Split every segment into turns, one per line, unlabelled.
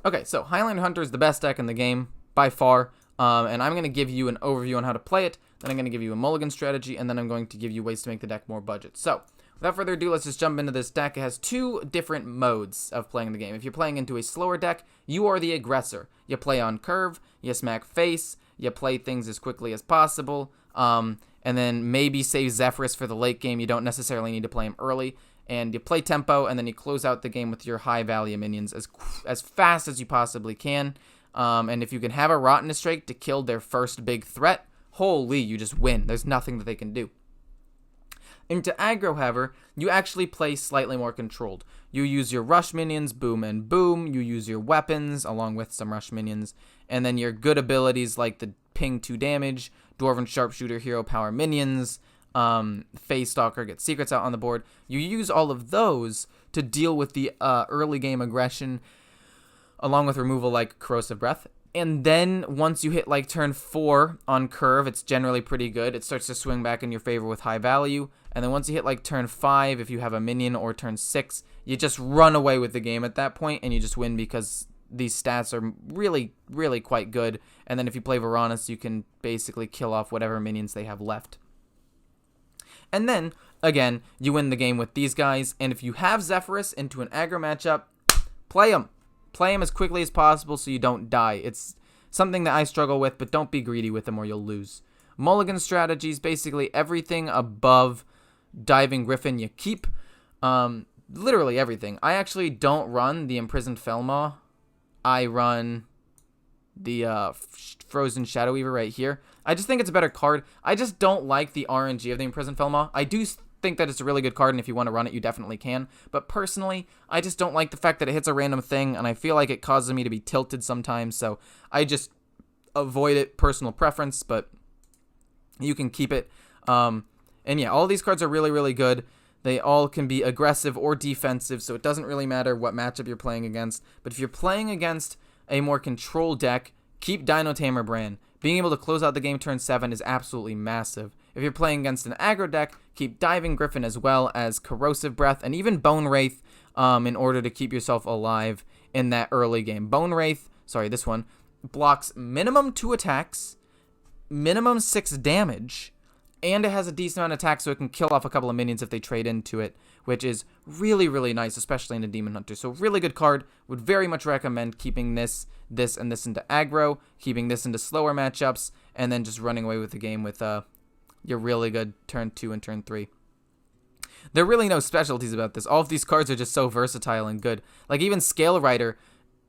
Okay, so Highlander Hunter is the best deck in the game, by far, and I'm going to give you an overview on how to play it, then I'm going to give you a mulligan strategy, and then I'm going to give you ways to make the deck more budget. So, without further ado, let's just jump into this deck. It has two different modes of playing the game. If you're playing into a slower deck, you are the aggressor. You play on curve, you smack face, you play things as quickly as possible, and then maybe save Zephyrus for the late game. You don't necessarily need to play him early. And you play tempo, and then you close out the game with your high value minions as fast as you possibly can. And if you can have a Rotten Strike to kill their first big threat, holy, you just win. There's nothing that they can do. Into aggro, however, you actually play slightly more controlled. You use your rush minions, boom and boom. You use your weapons along with some rush minions. And then your good abilities like the ping 2 damage, Dwarven Sharpshooter, hero power minions, Phase Stalker, get secrets out on the board. You use all of those to deal with the early game aggression along with removal like Corrosive Breath. And then once you hit like turn 4 on curve, it's generally pretty good. It starts to swing back in your favor with high value. And then once you hit like turn 5, if you have a minion, or turn 6, you just run away with the game at that point, and you just win because these stats are really, really quite good. And then if you play Varanus, you can basically kill off whatever minions they have left. And then, again, you win the game with these guys. And if you have Zephyrus into an aggro matchup, play him. Play him as quickly as possible so you don't die. It's something that I struggle with, but don't be greedy with them or you'll lose. Mulligan strategies, basically everything above Diving Griffin you keep. Literally everything. I actually don't run the Imprisoned Felmaw. I run the Frozen Shadow Weaver right here. I just think it's a better card. I just don't like the RNG of the Imprisoned Felmaw. I do think that it's a really good card, and if you want to run it, you definitely can. But personally, I just don't like the fact that it hits a random thing, and I feel like it causes me to be tilted sometimes, so I just avoid it. Personal preference, but you can keep it. And yeah, all these cards are really, really good. They all can be aggressive or defensive, so it doesn't really matter what matchup you're playing against. But if you're playing against a more control deck, keep Dino Tamer Bran. Being able to close out the game turn 7 is absolutely massive. If you're playing against an aggro deck, keep Diving Griffin as well as Corrosive Breath and even Bone Wraith in order to keep yourself alive in that early game. Bone Wraith, this one, blocks minimum 2 attacks, minimum 6 damage, and it has a decent amount of attack so it can kill off a couple of minions if they trade into it, which is really, really nice, especially in a Demon Hunter. So really good card. Would very much recommend keeping this, and this into aggro, keeping this into slower matchups, and then just running away with the game with your really good turn 2 and turn 3. There are really no specialties about this. All of these cards are just so versatile and good. Like even Scale Rider,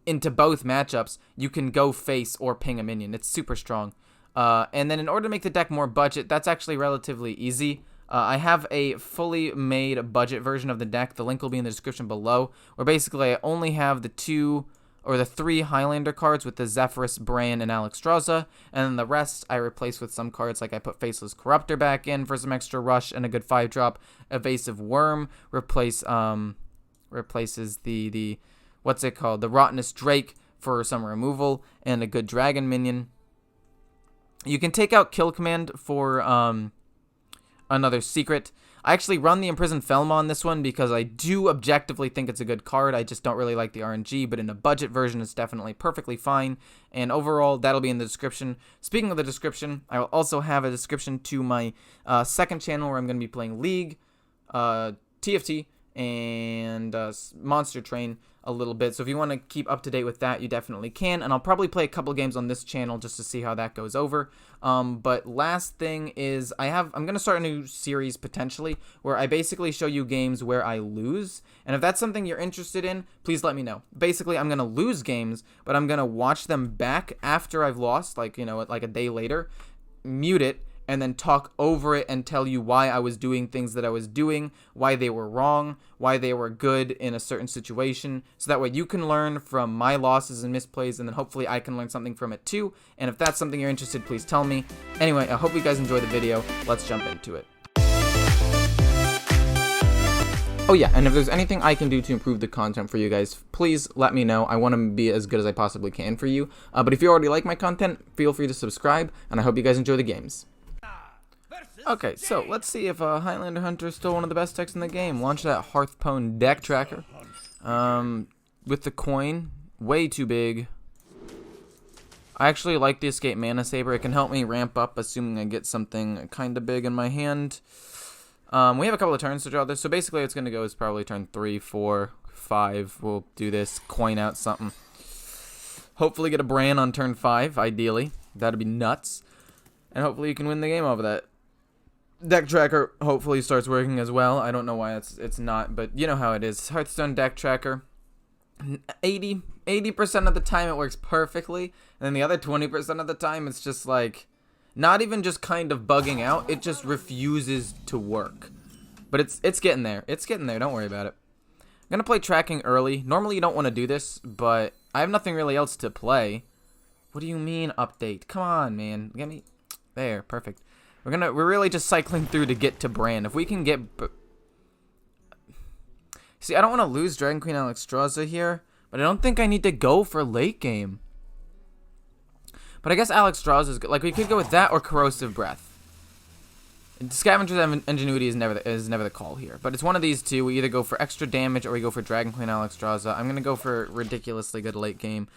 into both matchups, you can go face or ping a minion. It's super strong. And then in order to make the deck more budget, that's actually relatively easy. I have a fully made budget version of the deck. The link will be in the description below, where basically I only have the 3 Highlander cards with the Zephyrus, Bran, and Alexstrasza, and then the rest I replace with some cards, like I put Faceless Corruptor back in for some extra rush and a good 5-drop. Evasive Worm replaces the the Rottenest Drake for some removal, and a good Dragon minion. You can take out Kill Command for another secret. I actually run the Imprisoned Felmaw on this one because I do objectively think it's a good card. I just don't really like the RNG, but in a budget version, it's definitely perfectly fine. And overall, that'll be in the description. Speaking of the description, I will also have a description to my second channel where I'm going to be playing League, TFT, and Monster Train a little bit. So if you want to keep up to date with that, you definitely can. And I'll probably play a couple games on this channel just to see how that goes over. But last thing is I'm going to start a new series potentially where I basically show you games where I lose. And if that's something you're interested in, please let me know. Basically, I'm going to lose games, but I'm going to watch them back after I've lost, like a day later, mute it, and then talk over it and tell you why I was doing things that I was doing, why they were wrong, why they were good in a certain situation, so that way you can learn from my losses and misplays, and then hopefully I can learn something from it too. And if that's something you're interested, please tell me. Anyway, I hope you guys enjoy the video. Let's jump into it. Oh yeah, and if there's anything I can do to improve the content for you guys, please let me know. I want to be as good as I possibly can for you. But if you already like my content, feel free to subscribe, and I hope you guys enjoy the games. Okay, so let's see if Highlander Hunter is still one of the best decks in the game. Launch that Hearthstone deck tracker with the coin way too big. I actually like the Escape Mana Saber. It can help me ramp up, assuming I get something kind of big in my hand. We have a couple of turns to draw this, so basically it's going to go is probably turn 3, 4, 5. We'll do this, coin out something. Hopefully get a Bran on turn 5, ideally. That'd be nuts. And hopefully you can win the game over that. Deck Tracker hopefully starts working as well. I don't know why it's not, but you know how it is. Hearthstone Deck Tracker, 80% of the time it works perfectly, and then the other 20% of the time it's just like, not even just kind of bugging out, it just refuses to work. But it's getting there. It's getting there. Don't worry about it. I'm going to play tracking early. Normally you don't want to do this, but I have nothing really else to play. What do you mean update? Come on, man. Get me there. Perfect. We're really just cycling through to get to Bran. If we can get... See, I don't want to lose Dragon Queen Alexstrasza here, but I don't think I need to go for late game. But I guess Alexstrasza is good. Like, we could go with that or Corrosive Breath. Scavenger's Ingenuity is never the call here. But it's one of these two. We either go for extra damage or we go for Dragon Queen Alexstrasza. I'm going to go for ridiculously good late game.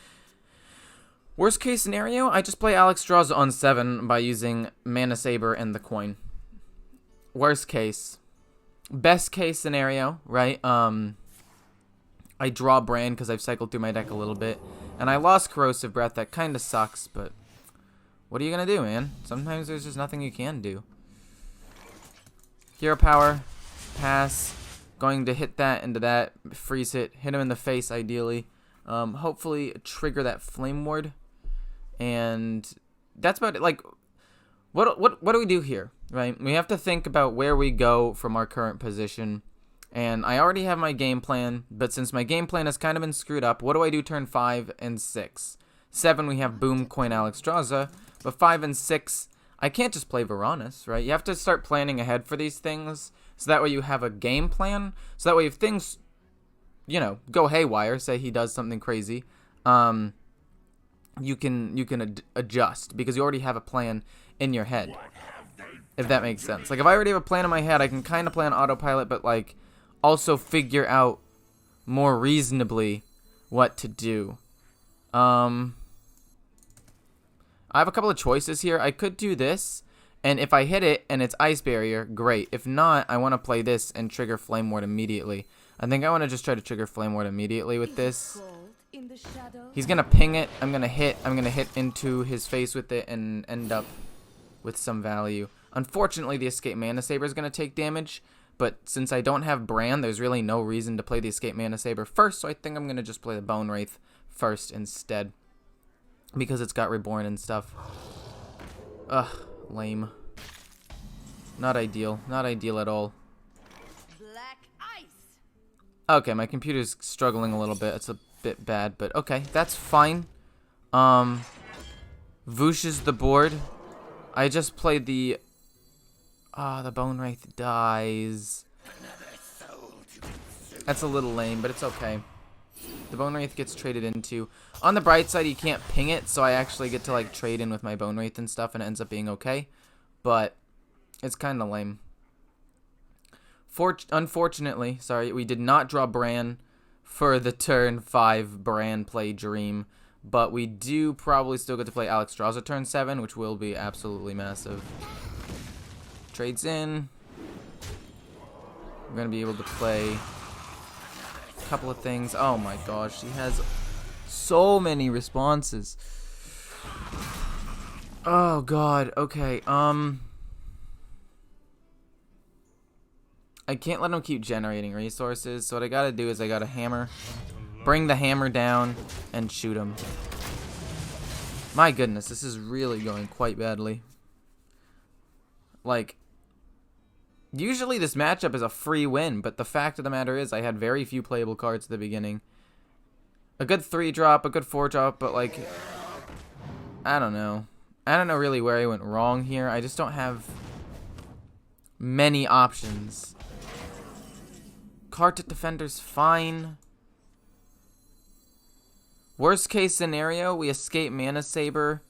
Worst case scenario, I just play Alexstrasza on 7 by using Mana Saber and the coin. Worst case. Best case scenario, right? I draw Bran because I've cycled through my deck a little bit. And I lost Corrosive Breath. That kind of sucks, but what are you going to do, man? Sometimes there's just nothing you can do. Hero Power. Pass. Going to hit that into that. Freeze hit. Hit him in the face, ideally. Hopefully trigger that Flame Ward. And that's about it. Like, what do we do here, right? We have to think about where we go from our current position. And I already have my game plan, but since my game plan has kind of been screwed up, what do I do turn 5 and 6? 7, we have Boom, Coin, Alexstrasza, but 5 and 6, I can't just play Varanus, right? You have to start planning ahead for these things, so that way you have a game plan, so that way if things, you know, go haywire, say he does something crazy, you can adjust, because you already have a plan in your head, if that makes sense. Like, if I already have a plan in my head, I can kind of play on autopilot, but, like, also figure out more reasonably what to do. I have a couple of choices here. I could do this, and if I hit it and it's Ice Barrier, great. If not, I want to play this and trigger Flame Ward immediately. I think I want to just try to trigger Flame Ward immediately with this. He's going to ping it. I'm going to hit into his face with it and end up with some value. Unfortunately, the Escape Mana Saber is going to take damage. But since I don't have Bran, there's really no reason to play the Escape Mana Saber first, so I think I'm going to just play the Bone Wraith first instead. Because it's got Reborn and stuff. Ugh, lame. Not ideal. Not ideal at all.
Black ice.
Okay, my computer's struggling a little bit. It's a bit bad, but okay, that's fine. Vooshes the board. I just played the... the Bone Wraith dies. That's a little lame, but it's okay. The Bone Wraith gets traded into. On the bright side, you can't ping it, so I actually get to, like, trade in with my Bone Wraith and stuff, and it ends up being okay. But it's kind of lame. Unfortunately, sorry, we did not draw Bran for the turn 5 Bran play Dream. But we do probably still get to play Alexstrasza turn 7, which will be absolutely massive. Trades in. We're going to be able to play a couple of things. Oh my gosh, he has so many responses. Oh god, okay. I can't let him keep generating resources, so what I gotta do is I gotta hammer. Bring the hammer down and shoot him. My goodness, this is really going quite badly. Like, usually this matchup is a free win, but the fact of the matter is I had very few playable cards at the beginning. A good 3-drop, a good 4-drop, but like, I don't know. I don't know really where I went wrong here. I just don't have many options. Kartik Defender's fine. Worst case scenario, we escape Mana Saber,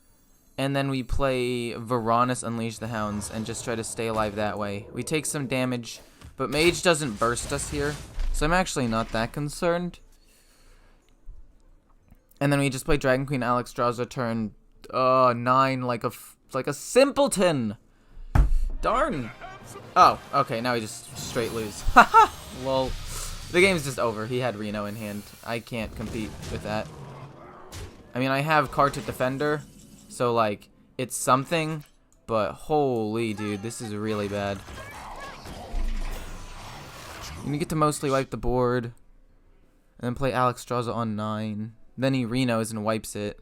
and then we play Varanus Unleash the Hounds and just try to stay alive that way. We take some damage, but Mage doesn't burst us here, so I'm actually not that concerned. And then we just play Dragon Queen HIghlander turn 9 like a simpleton. Darn. Oh, okay, now we just straight lose. Haha. Lol. The game's just over. He had Reno in hand. I can't compete with that. I mean, I have Cartot Defender, so like it's something, but holy dude, this is really bad. You get to mostly wipe the board, and then play HIghlander on 9. Then he Renos and wipes it.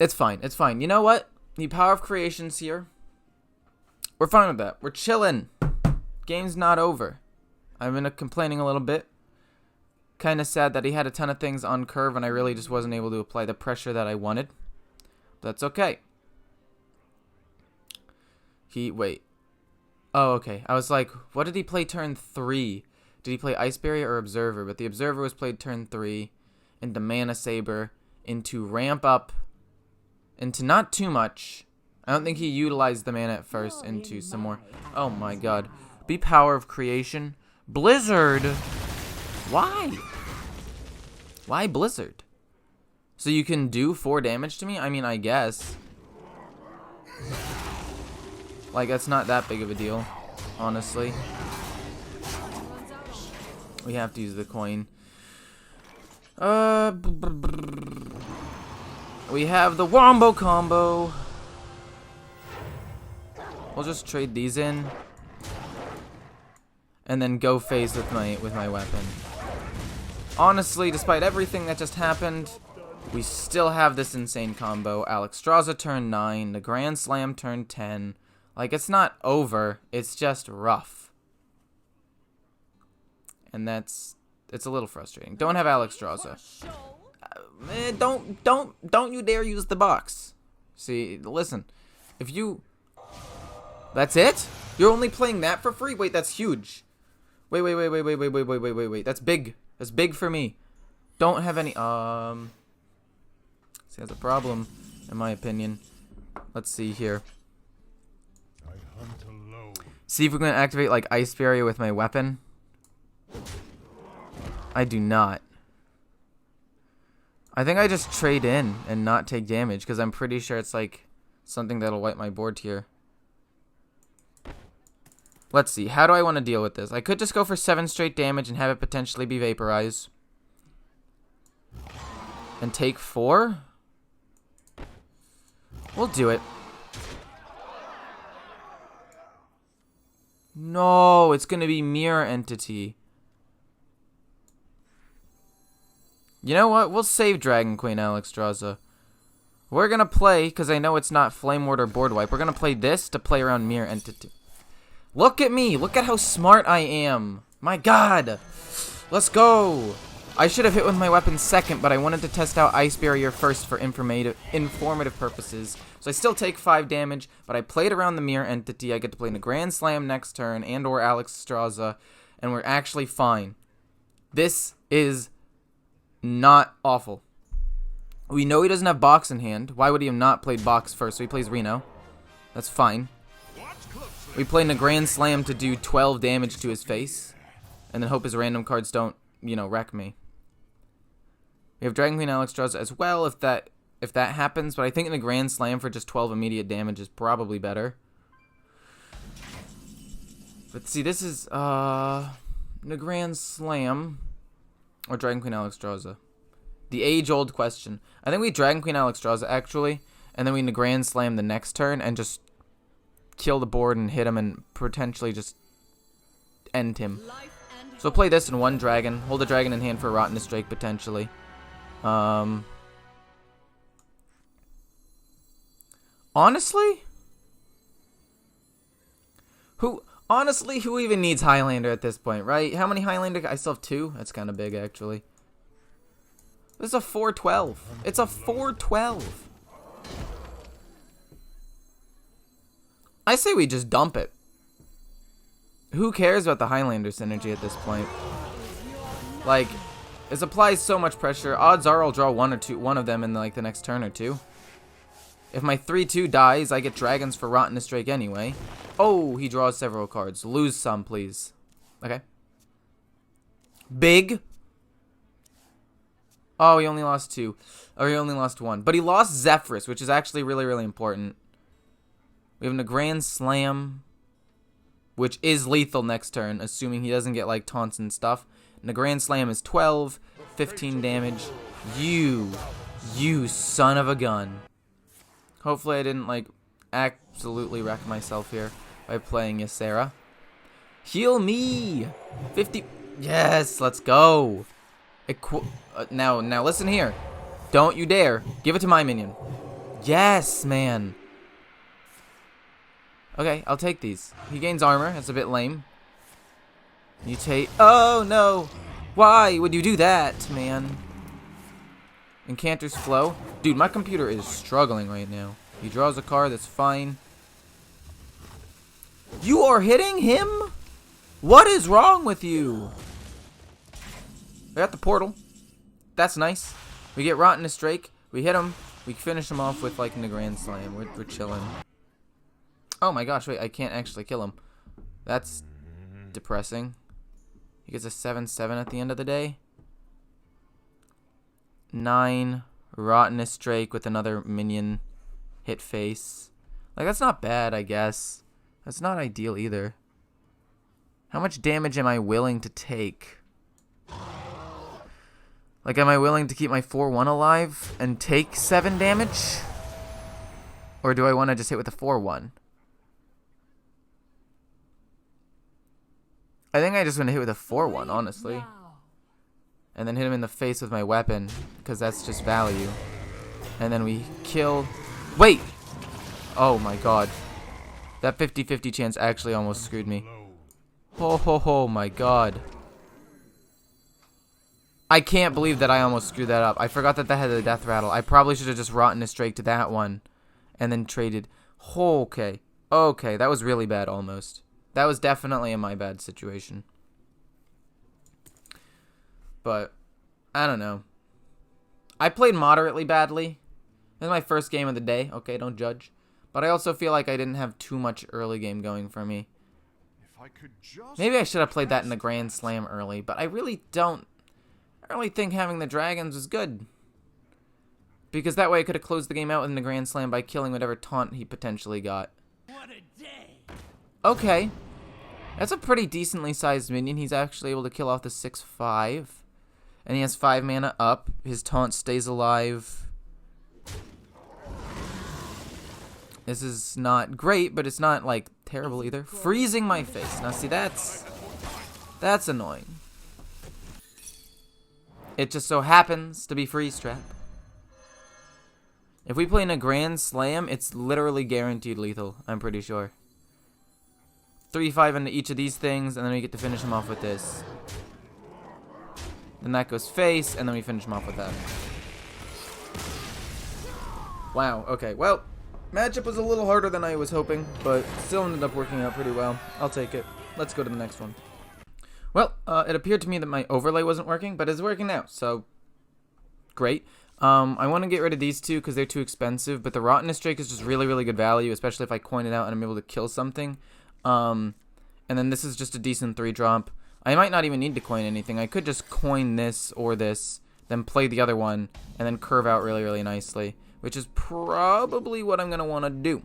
It's fine. It's fine. You know what? The power of creation's here. We're fine with that. We're chilling. Game's not over. I've been complaining a little bit. Kind of sad that he had a ton of things on curve and I really just wasn't able to apply the pressure that I wanted. That's okay. Wait. Oh, okay. I was like, what did he play turn 3? Did he play Ice Barrier or Observer? But the Observer was played turn 3 into Mana Saber, into Ramp Up, into not too much. I don't think he utilized the mana at first into some more. Oh my god. Be power of creation. Blizzard! Why? Why Blizzard? So you can do 4 damage to me? I mean, I guess. Like, that's not that big of a deal, honestly. We have to use the coin. We have the Wombo Combo. We'll just trade these in. And then go phase with my weapon. Honestly, despite everything that just happened, we still have this insane combo. HIghlander turn 9, the Grand Slam turn 10. Like, it's not over, it's just rough. And it's a little frustrating. Don't have HIghlander. Don't you dare use the box. See, listen, if you... That's it? You're only playing that for free? Wait, that's huge. Wait. That's big. That's big for me. Don't have any, See, that's a problem, in my opinion. Let's see here. See if we're going to activate, like, Ice Barrier with my weapon. I do not. I think I just trade in and not take damage, because I'm pretty sure it's, like, something that'll wipe my board here. Let's see. How do I want to deal with this? I could just go for 7 straight damage and have it potentially be Vaporize. And take 4? We'll do it. No, it's going to be Mirror Entity. You know what? We'll save Dragon Queen HIghlander. We're going to play, because I know it's not Flame Ward or Board Wipe, we're going to play this to play around Mirror Entity. Look at me. Look at how smart I am. My god. Let's go. I should have hit with my weapon second, but I wanted to test out Ice Barrier first for informative purposes. So I still take 5 damage, but I played around the Mirror Entity. I get to play in a Grand Slam next turn and or HIghlander, and we're actually fine. This is not awful. We know he doesn't have Box in hand. Why would he have not played Box first? So he plays Reno. That's fine. We play in a Grand Slam to do 12 damage to his face, and then hope his random cards don't, you know, wreck me. We have Dragon Queen HIghlander as well if that happens, but I think in the Grand Slam for just 12 immediate damage is probably better. But see, this is the Grand Slam or Dragon Queen HIghlander. The age-old question. I think we Dragon Queen HIghlander actually, and then we Grand Slam the next turn and just kill the board and hit him and potentially just end him. So play this in 1 dragon. Hold the dragon in hand for a Rottenness Drake potentially. Honestly, who even needs Highlander at this point, right? How many Highlander? I still have 2. That's kind of big actually. This is a 4-12. It's a 4-12. I say we just dump it. Who cares about the Highlander synergy at this point? Like, it applies so much pressure. Odds are I'll draw one of them in like the next turn or 2. If my 3/2 dies, I get dragons for Rottenness Drake anyway. Oh, he draws several cards. Lose some, please. Okay. Big. Oh, he only lost 2. Or he only lost 1. But he lost Zephyrus, which is actually really, really important. We have a Grand Slam, which is lethal next turn, assuming he doesn't get, like, taunts and stuff. And the Grand Slam is 12, 15 damage. You son of a gun. Hopefully I didn't, like, absolutely wreck myself here by playing Ysera. Heal me! 50... Yes, let's go. Now listen here. Don't you dare. Give it to my minion. Yes, man. Okay, I'll take these. He gains armor. That's a bit lame. Mutate. Oh, no. Why would you do that, man? Incanter's Flow. Dude, my computer is struggling right now. He draws a card. That's fine. You are hitting him? What is wrong with you? We got the portal. That's nice. We get Rottenest Drake. We hit him. We finish him off with, like, in the Grand Slam. We're chilling. Oh my gosh, wait, I can't actually kill him. That's depressing. He gets a 7/7 at the end of the day. 9. Rottenest Drake with another minion hit face. Like, that's not bad, I guess. That's not ideal either. How much damage am I willing to take? Like, am I willing to keep my 4/1 alive and take 7 damage? Or do I want to just hit with a 4/1? I think I just want to hit with a 4/1, honestly. And then hit him in the face with my weapon, because that's just value. And then we kill... Wait! Oh my god. That 50-50 chance actually almost screwed me. Oh my god. I can't believe that I almost screwed that up. I forgot that had the death rattle. I probably should have just Rottenest Drake to that one. And then traded... Okay. Okay, that was really bad almost. That was definitely a my bad situation. But, I don't know. I played moderately badly. This is my first game of the day. Okay, don't judge. But I also feel like I didn't have too much early game going for me. Maybe I should have played that in the Grand Slam early. But I really don't. I really think having the dragons was good. Because that way I could have closed the game out in the Grand Slam by killing whatever taunt he potentially got.
What a day.
Okay. That's a pretty decently sized minion. He's actually able to kill off the 6/5. And he has 5 mana up. His taunt stays alive. This is not great, but it's not, like, terrible either. Freezing my face. Now, see, that's annoying. It just so happens to be Freeze Trap. If we play in a Grand Slam, it's literally guaranteed lethal, I'm pretty sure. 3/5 into each of these things, and then we get to finish him off with this. Then that goes face, and then we finish him off with that. Wow, okay, well, matchup was a little harder than I was hoping, but still ended up working out pretty well. I'll take it. Let's go to the next one. Well, it appeared to me that my overlay wasn't working, but it's working now, so great. I want to get rid of these two because they're too expensive, but the Rottenest Drake is just really, really good value, especially if I coin it out and I'm able to kill something. And then this is just a decent 3-drop. I might not even need to coin anything. I could just coin this or this, then play the other one, and then curve out really, really nicely, which is probably what I'm going to want to do.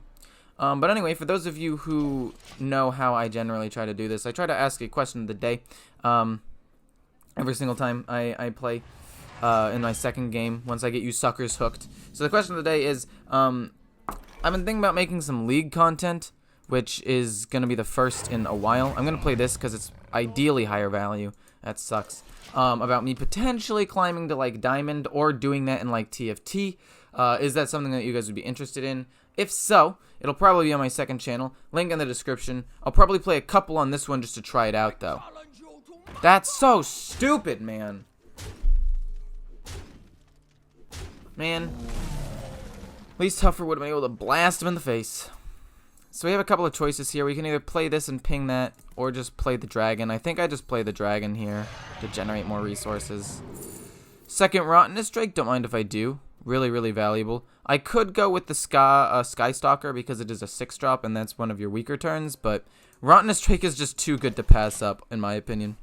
But anyway, for those of you who know how I generally try to do this, I try to ask a question of the day every single time I play in my second game, once I get you suckers hooked. So the question of the day is, I've been thinking about making some League content, which is going to be the first in a while. I'm going to play this because it's ideally higher value. That sucks. About me potentially climbing to, like, Diamond or doing that in, like, TFT. Is that something that you guys would be interested in? If so, it'll probably be on my second channel. Link in the description. I'll probably play a couple on this one just to try it out, though. That's so stupid, man. Man. At least Tougher would have been able to blast him in the face. So we have a couple of choices here. We can either play this and ping that, or just play the dragon. I think I just play the dragon here to generate more resources. Second Rottenest Drake, don't mind if I do. Really, really valuable. I could go with the Sky Stalker because it is a 6-drop and that's one of your weaker turns, but Rottenest Drake is just too good to pass up, in my opinion.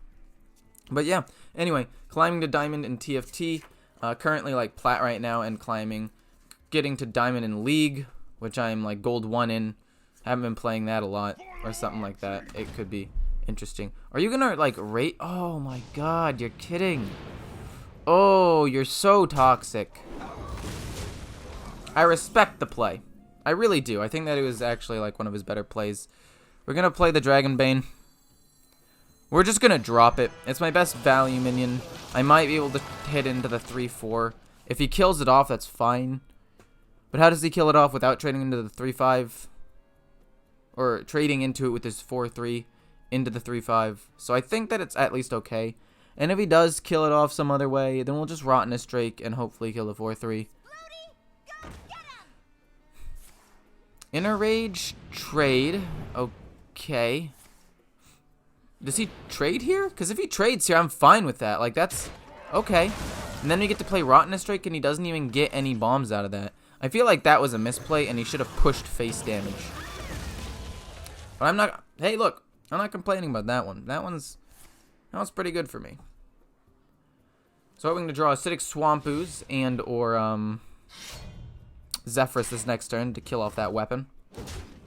But yeah, anyway, climbing to Diamond in TFT. Currently like plat right now and climbing. Getting to diamond in league, which I'm like gold 1 in. Haven't been playing that a lot or something like that. It could be interesting. Are you gonna like rate? Oh my god, you're kidding. Oh, you're so toxic. I respect the play. I really do. I think that it was actually like one of his better plays. We're gonna play the Dragonbane. We're just gonna drop it. It's my best value minion. I might be able to hit into the 3-4. If he kills it off, that's fine. But how does he kill it off without trading into the 3-5? Or trading into it with his 4-3 into the 3-5. So I think that it's at least okay. And if he does kill it off some other way, then we'll just Rottenness Drake and hopefully kill the 4-3. Inner Rage trade. Okay. Does he trade here? Because if he trades here, I'm fine with that. Like, that's okay. And then we get to play Rottenness Drake, and he doesn't even get any bombs out of that. I feel like that was a misplay, and he should have pushed face damage. But I'm not... Hey, look. I'm not complaining about that one. That one's pretty good for me. So hoping to draw Acidic Swamp Ooze and or Zephyrus this next turn to kill off that weapon.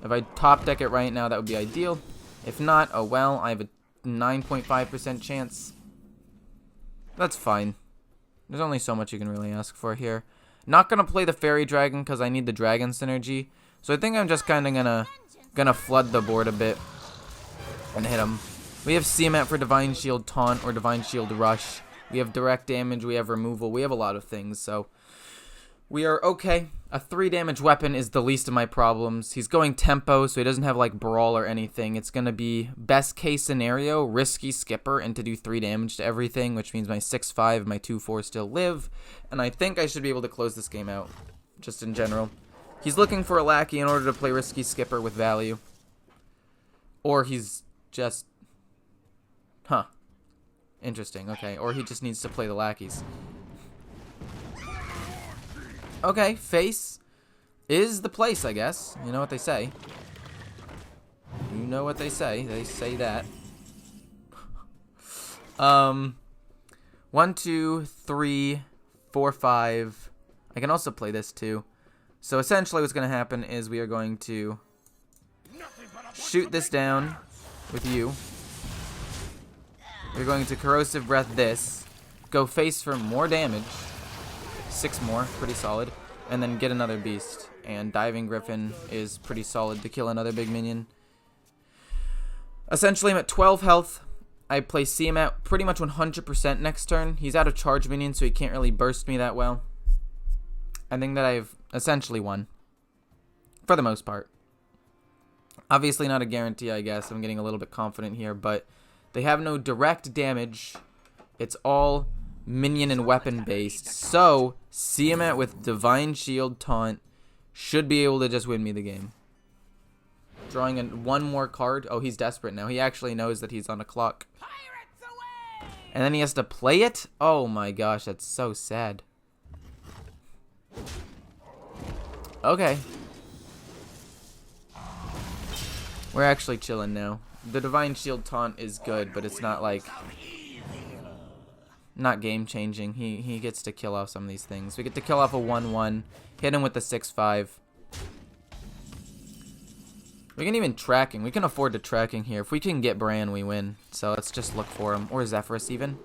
If I top deck it right now, that would be ideal. If not, oh well, I have a 9.5% chance. That's fine. There's only so much you can really ask for here. Not gonna play the Fairy Dragon because I need the Dragon synergy. So I think I'm just kind of gonna flood the board a bit and hit him. We have Siamat for Divine Shield Taunt or Divine Shield Rush. We have direct damage. We have removal. We have a lot of things, so we are okay. A 3 damage weapon is the least of my problems. He's going tempo, so he doesn't have like brawl or anything. It's gonna be best case scenario, risky skipper, and to do 3 damage to everything, which means my 6-5, my 2-4 still live, and I think I should be able to close this game out, just in general. He's looking for a lackey in order to play risky skipper with value, or he's just, interesting. Okay, or he just needs to play the lackeys. Okay, face is the place, I guess. You know what they say. You know what they say. They say that. 1, 2, 3, 4, 5. I can also play this too. So essentially what's going to happen is we are going to shoot this down with you. We're going to Corrosive Breath this. Go face for more damage. 6 more, pretty solid, and then get another beast. And Diving Griffin is pretty solid to kill another big minion. Essentially, I'm at 12 health. I play Siamat pretty much 100% next turn. He's out of charge minion, so he can't really burst me that well. I think that I've essentially won. For the most part. Obviously not a guarantee, I guess. I'm getting a little bit confident here, but they have no direct damage. It's all minion and weapon based, so Siamat with Divine Shield Taunt should be able to just win me the game. Drawing one more card. Oh, he's desperate now. He actually knows that he's on a clock. And then he has to play it? Oh my gosh, that's so sad. Okay. We're actually chilling now. The Divine Shield Taunt is good, but it's not like... not game changing. He gets to kill off some of these things. We get to kill off a 1-1. Hit him with the 6-5. We can even tracking. We can afford to tracking here. If we can get Bran, we win. So let's just look for him. Or Zephyrus even.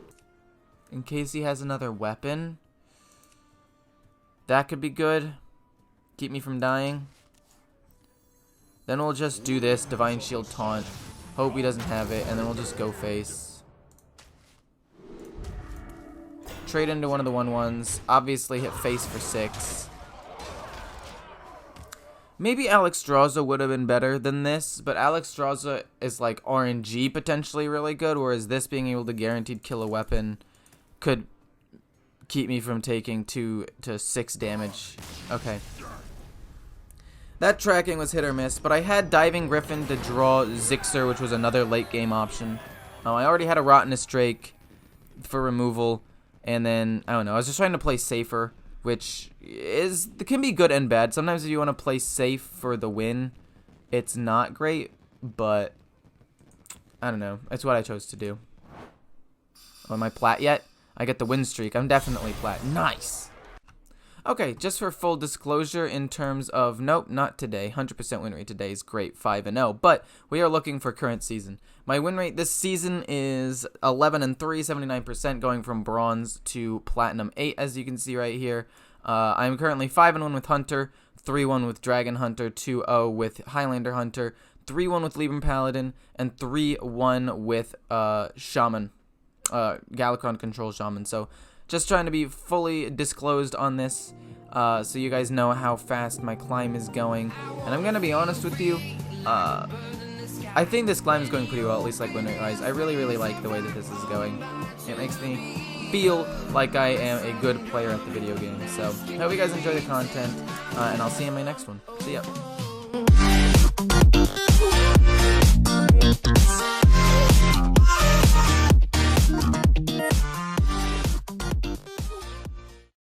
In case he has another weapon. That could be good. Keep me from dying. Then we'll just do this. Divine Shield Taunt. Hope he doesn't have it. And then we'll just go face. Trade into one of the 1-1s. Obviously hit face for 6. Maybe Alexstrasza would have been better than this, but Alexstrasza is like RNG potentially really good, whereas this being able to guaranteed kill a weapon could keep me from taking 2 to 6 damage. Okay. That tracking was hit or miss, but I had Diving Griffin to draw Zixer, which was another late game option. I already had a Rottenness Drake for removal, and then, I don't know, I was just trying to play safer, which can be good and bad. Sometimes if you want to play safe for the win, it's not great, but I don't know. It's what I chose to do. Oh, am I plat yet? I get the win streak. I'm definitely plat. Nice. Okay, just for full disclosure in terms of, nope, not today. 100% win rate today is great, 5-0. But we are looking for current season. My win rate this season is 11-3, 79%, going from bronze to platinum 8, as you can see right here. I'm currently 5-1 with Hunter, 3-1 with Dragon Hunter, 2-0 with Highlander Hunter, 3-1 with Lieben Paladin, and 3-1 with Shaman, Galakron Control Shaman. So just trying to be fully disclosed on this, so you guys know how fast my climb is going. And I'm gonna be honest with you, I think this climb is going pretty well, at least like win rate wise. I really like the way that this is going. It makes me feel like I am a good player at the video game. So I hope you guys enjoy the content, and I'll see you in my next one. See ya.